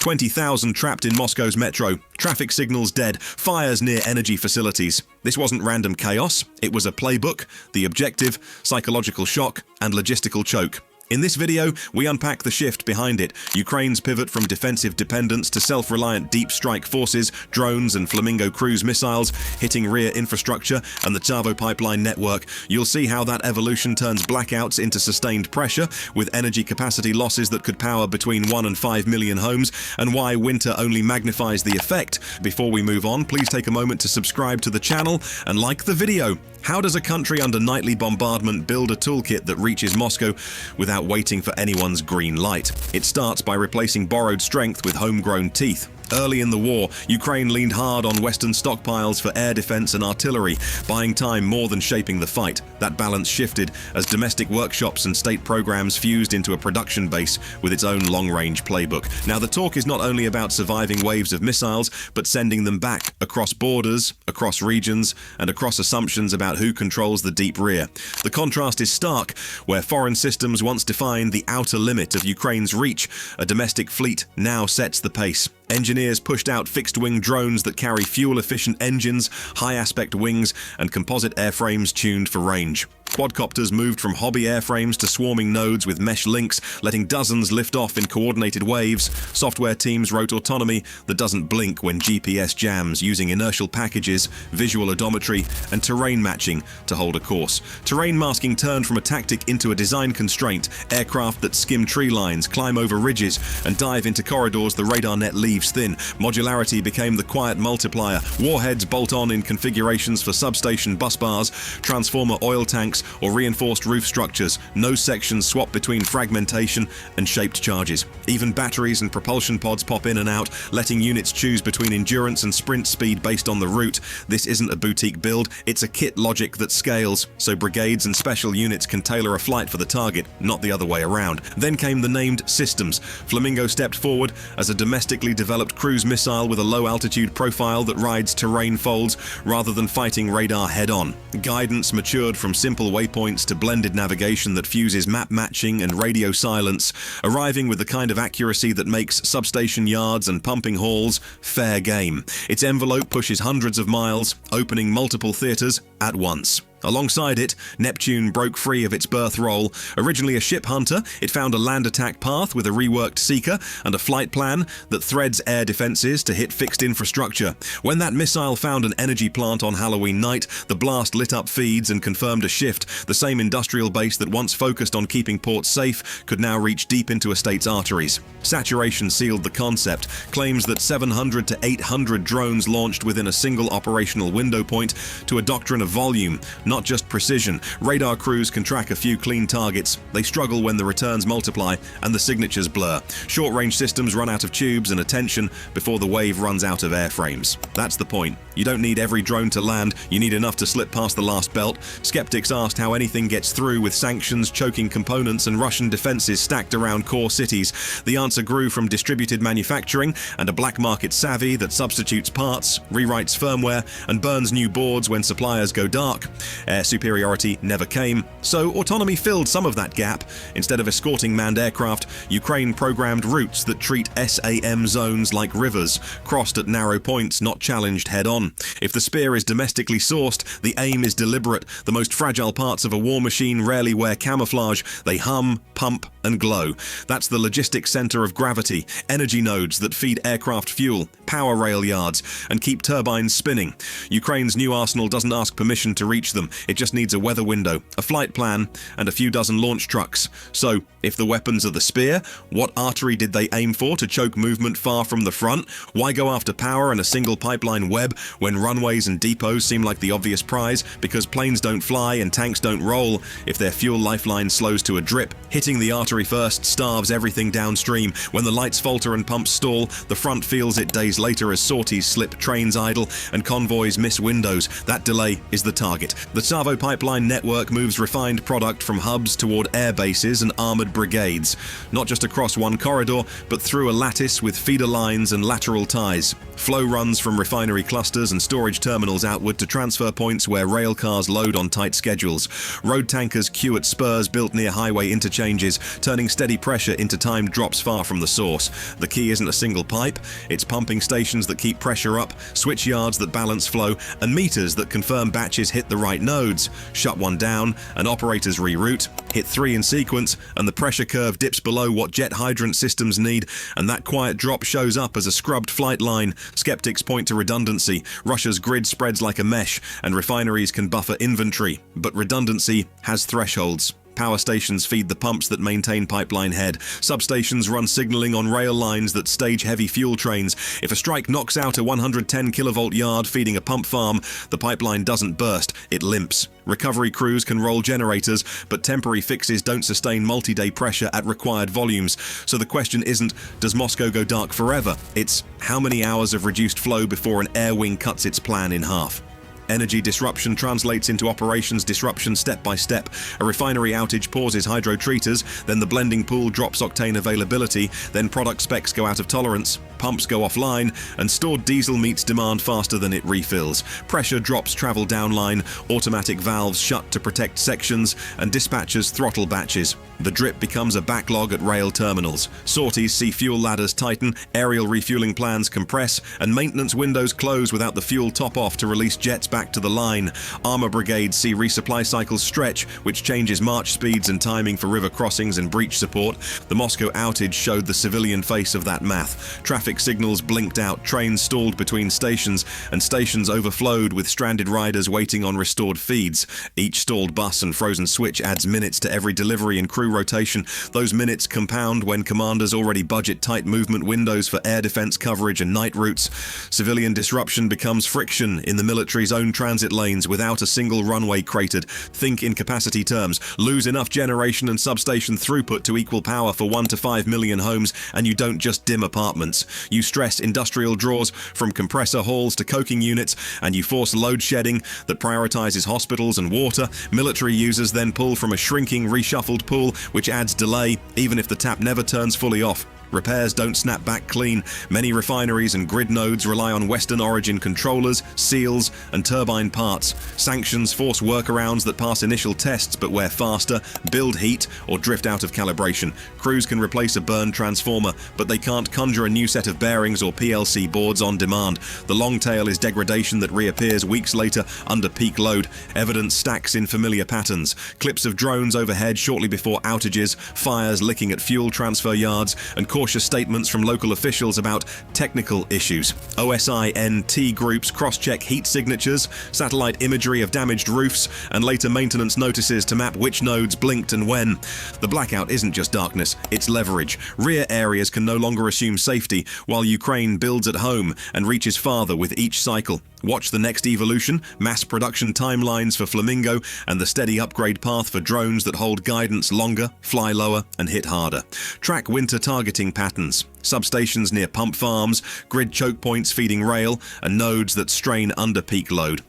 20,000 trapped in Moscow's metro, traffic signals dead, fires near energy facilities. This wasn't random chaos, it was a playbook, the objective, psychological shock, and logistical choke. In this video, we unpack the shift behind it, Ukraine's pivot from defensive dependence to self-reliant deep strike forces, drones and Flamingo cruise missiles hitting rear infrastructure and the Tsavo pipeline network. You'll see how that evolution turns blackouts into sustained pressure, with energy capacity losses that could power between 1 and 5 million homes, and why winter only magnifies the effect. Before we move on, please take a moment to subscribe to the channel and like the video. How does a country under nightly bombardment build a toolkit that reaches Moscow without waiting for anyone's green light? It starts by replacing borrowed strength with homegrown teeth. Early in the war, Ukraine leaned hard on Western stockpiles for air defense and artillery, buying time more than shaping the fight. That balance shifted as domestic workshops and state programs fused into a production base with its own long-range playbook. Now, the talk is not only about surviving waves of missiles, but sending them back across borders, across regions, and across assumptions about who controls the deep rear. The contrast is stark, where foreign systems once defined the outer limit of Ukraine's reach. A domestic fleet now sets the pace. Engineers pushed out fixed-wing drones that carry fuel-efficient engines, high-aspect wings, and composite airframes tuned for range. Quadcopters moved from hobby airframes to swarming nodes with mesh links, letting dozens lift off in coordinated waves. Software teams wrote autonomy that doesn't blink when GPS jams, using inertial packages, visual odometry, and terrain matching to hold a course. Terrain masking turned from a tactic into a design constraint. Aircraft that skim tree lines, climb over ridges, and dive into corridors the radar net leaves thin. Modularity became the quiet multiplier. Warheads bolt on in configurations for substation bus bars, transformer oil tanks, or reinforced roof structures. No sections swap between fragmentation and shaped charges. Even batteries and propulsion pods pop in and out, letting units choose between endurance and sprint speed based on the route. This isn't a boutique build, it's a kit logic that scales, so brigades and special units can tailor a flight for the target, not the other way around. Then came the named systems. Flamingo stepped forward as a domestically developed cruise missile with a low-altitude profile that rides terrain folds rather than fighting radar head-on. Guidance matured from simple waypoints to blended navigation that fuses map matching and radio silence, arriving with the kind of accuracy that makes substation yards and pumping halls fair game. Its envelope pushes hundreds of miles, opening multiple theaters at once. Alongside it, Neptune broke free of its birth role. Originally a ship hunter, it found a land attack path with a reworked seeker and a flight plan that threads air defenses to hit fixed infrastructure. When that missile found an energy plant on Halloween night, the blast lit up feeds and confirmed a shift. The same industrial base that once focused on keeping ports safe could now reach deep into a state's arteries. Saturation sealed the concept. Claims that 700 to 800 drones launched within a single operational window point to a doctrine of volume, not just precision. Radar crews can track a few clean targets. They struggle when the returns multiply and the signatures blur. Short-range systems run out of tubes and attention before the wave runs out of airframes. That's the point. You don't need every drone to land, you need enough to slip past the last belt. Skeptics asked how anything gets through with sanctions, choking components, and Russian defenses stacked around core cities. The answer grew from distributed manufacturing and a black market savvy that substitutes parts, rewrites firmware, and burns new boards when suppliers go dark. Air superiority never came, so autonomy filled some of that gap. Instead of escorting manned aircraft, Ukraine programmed routes that treat SAM zones like rivers, crossed at narrow points, not challenged head-on. If the spear is domestically sourced, the aim is deliberate. The most fragile parts of a war machine rarely wear camouflage. They hum, pump, and glow. That's the logistics center of gravity, energy nodes that feed aircraft fuel, power rail yards, and keep turbines spinning. Ukraine's new arsenal doesn't ask permission to reach them. It just needs a weather window, a flight plan, and a few dozen launch trucks. So, if the weapons are the spear, what artery did they aim for to choke movement far from the front? Why go after power and a single pipeline web when runways and depots seem like the obvious prize? Because planes don't fly and tanks don't roll. If their fuel lifeline slows to a drip, hitting the artery first starves everything downstream. When the lights falter and pumps stall, the front feels it days later as sorties slip, trains idle, and convoys miss windows. That delay is the target. The Tsavo pipeline network moves refined product from hubs toward air bases and armored brigades, not just across one corridor, but through a lattice with feeder lines and lateral ties. Flow runs from refinery clusters and storage terminals outward to transfer points where rail cars load on tight schedules. Road tankers queue at spurs built near highway interchanges. turning steady pressure into timed drops far from the source. The key isn't a single pipe, it's pumping stations that keep pressure up, switch yards that balance flow, and meters that confirm batches hit the right nodes. Shut one down, and operators reroute, hit 3 in sequence, and the pressure curve dips below what jet hydrant systems need, and that quiet drop shows up as a scrubbed flight line. Skeptics point to redundancy. Russia's grid spreads like a mesh, and refineries can buffer inventory. But redundancy has thresholds. Power stations feed the pumps that maintain pipeline head. Substations run signaling on rail lines that stage heavy fuel trains. If a strike knocks out a 110 kilovolt yard feeding a pump farm, the pipeline doesn't burst, it limps. Recovery crews can roll generators, but temporary fixes don't sustain multi-day pressure at required volumes. So the question isn't, does Moscow go dark forever? It's, how many hours of reduced flow before an air wing cuts its plan in half? Energy disruption translates into operations disruption step by step. A refinery outage pauses hydrotreaters, then the blending pool drops octane availability, then product specs go out of tolerance, pumps go offline, and stored diesel meets demand faster than it refills. Pressure drops travel downline, automatic valves shut to protect sections, and dispatchers throttle batches. The drip becomes a backlog at rail terminals. Sorties see fuel ladders tighten, aerial refueling plans compress, and maintenance windows close without the fuel top-off to release jets back to the line. Armor brigades see resupply cycles stretch, which changes march speeds and timing for river crossings and breach support. The Moscow outage showed the civilian face of that math. Traffic signals blinked out, trains stalled between stations, and stations overflowed with stranded riders waiting on restored feeds. Each stalled bus and frozen switch adds minutes to every delivery and crew rotation. Those minutes compound when commanders already budget tight movement windows for air defense coverage and night routes. Civilian disruption becomes friction in the military's own transit lanes without a single runway cratered. Think in capacity terms. Lose enough generation and substation throughput to equal power for 1 to 5 million homes, and you don't just dim apartments. You stress industrial draws from compressor halls to coking units, and you force load shedding that prioritizes hospitals and water. Military users then pull from a shrinking, reshuffled pool, which adds delay, even if the tap never turns fully off. Repairs don't snap back clean. Many refineries and grid nodes rely on Western origin controllers, seals, and turbine parts. Sanctions force workarounds that pass initial tests but wear faster, build heat, or drift out of calibration. Crews can replace a burned transformer, but they can't conjure a new set of bearings or PLC boards on demand. The long tail is degradation that reappears weeks later under peak load. Evidence stacks in familiar patterns. Clips of drones overhead shortly before outages, fires licking at fuel transfer yards, and cautious statements from local officials about technical issues. OSINT groups cross-check heat signatures, satellite imagery of damaged roofs, and later maintenance notices to map which nodes blinked and when. The blackout isn't just darkness, it's leverage. Rear areas can no longer assume safety, while Ukraine builds at home and reaches farther with each cycle. Watch the next evolution, mass production timelines for Flamingo, and the steady upgrade path for drones that hold guidance longer, fly lower, and hit harder. Track winter targeting patterns. Substations near pump farms, grid choke points feeding rail, and nodes that strain under peak load.